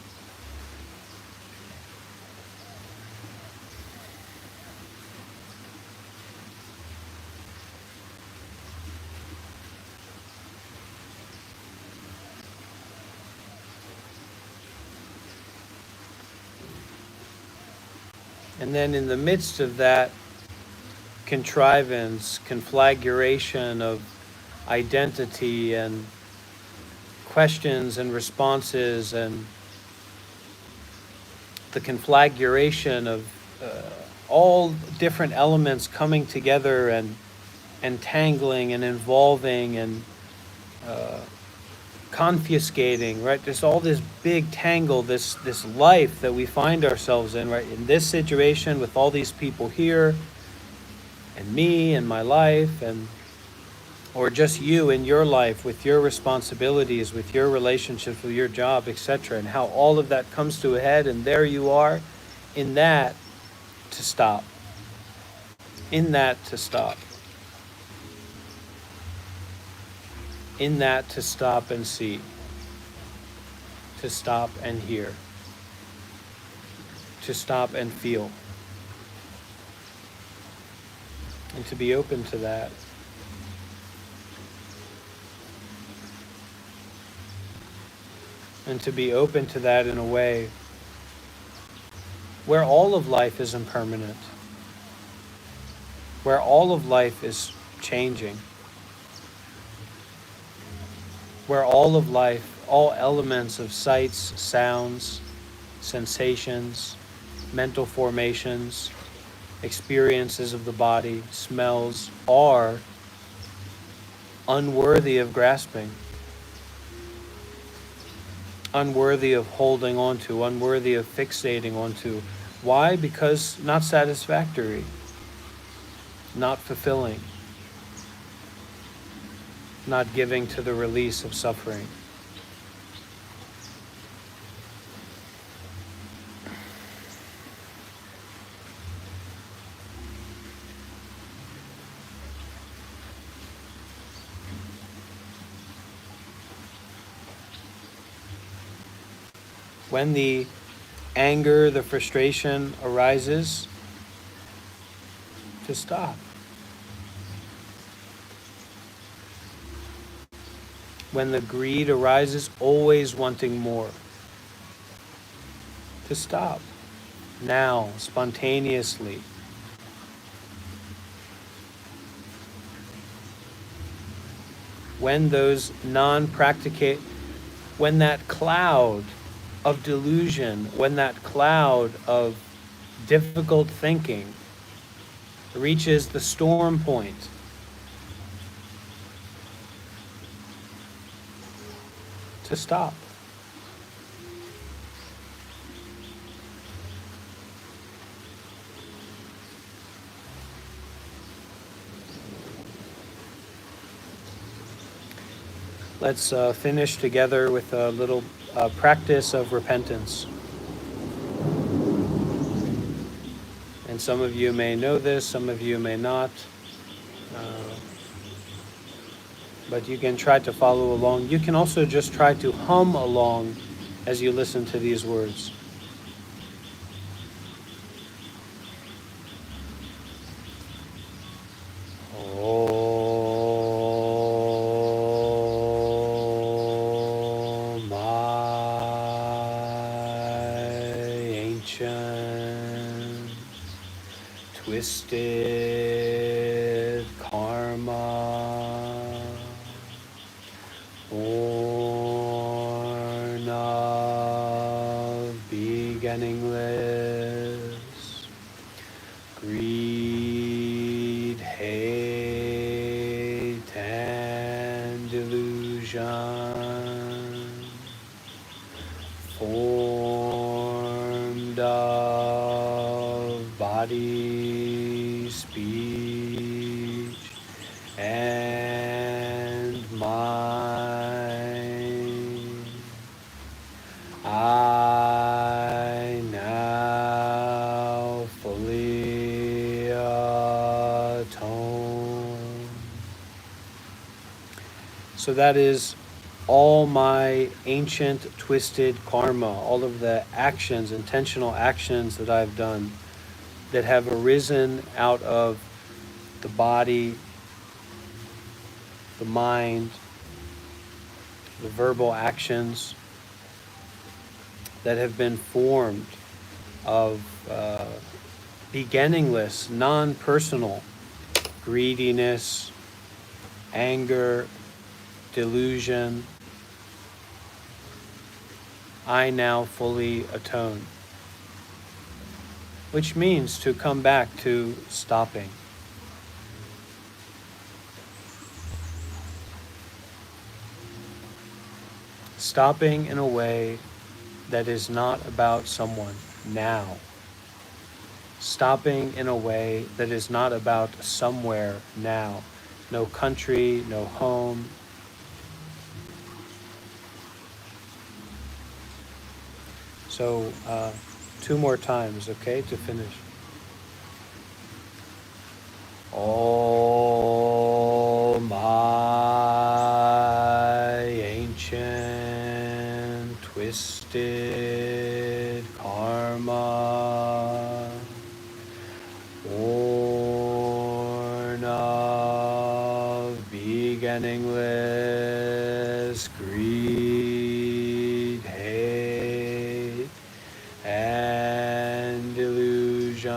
And then in the midst of that contrivance, conflagration of identity and questions and responses, and the conflagration of all different elements coming together and entangling and involving and confiscating, right? There's all this big tangle, this life that we find ourselves in, right? In this situation with all these people here, and me and my life, and or just you in your life with your responsibilities, with your relationships, with your job, etc., and how all of that comes to a head, and there you are, in that to stop. In that to stop. In that to stop and see. To stop and hear. To stop and feel. And to be open to that. And to be open to that in a way where all of life is impermanent, where all of life is changing, where all of life, all elements of sights, sounds, sensations, mental formations, experiences of the body, smells, are unworthy of grasping, unworthy of holding on to, unworthy of fixating onto. Why? Because not satisfactory, not fulfilling, not giving to the release of suffering. When the anger, the frustration arises, to stop. When the greed arises, always wanting more, to stop. Now, spontaneously. When those when that cloud of delusion, when that cloud of difficult thinking reaches the storm point, to stop. Let's finish together with a little practice of repentance. And some of you may know this, some of you may not. But you can try to follow along. You can also just try to hum along as you listen to these words. Oh, my ancient, twisted karma, born of beginningless greed, hate, and delusion, formed of body, speech, and mind. I now fully atone. So that is all my ancient twisted karma, all of the actions, intentional actions that I've done that have arisen out of the body, the mind, the verbal actions that have been formed of beginningless, non-personal greediness, anger, delusion. I now fully atone, which means to come back to stopping. Stopping in a way that is not about someone now. Stopping in a way that is not about somewhere now. No country, no home. So 2 more times, okay, to finish. All my ancient twisted karma, born of beginningless greed, hate, and delusion,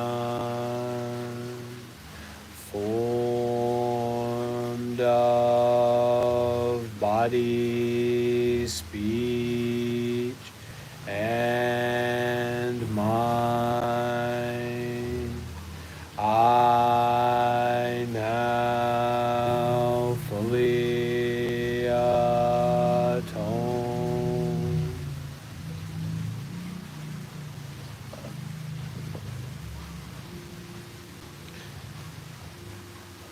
formed of body, speech, and mind. I now fully atone.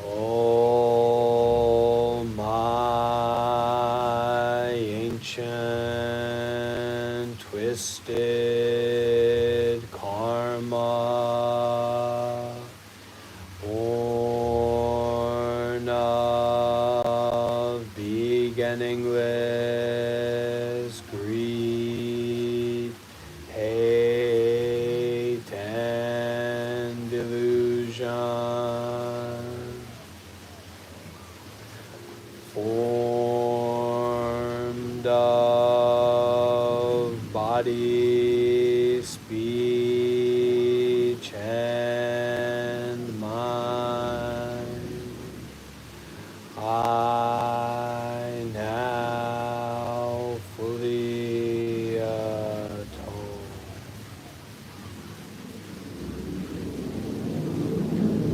All my ancient twisted karma, born of beginningless greed, hate, and delusion, formed of body, speech, and mind. I now fully atone.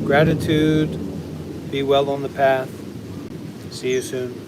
Gratitude. Be well on the path. See you soon.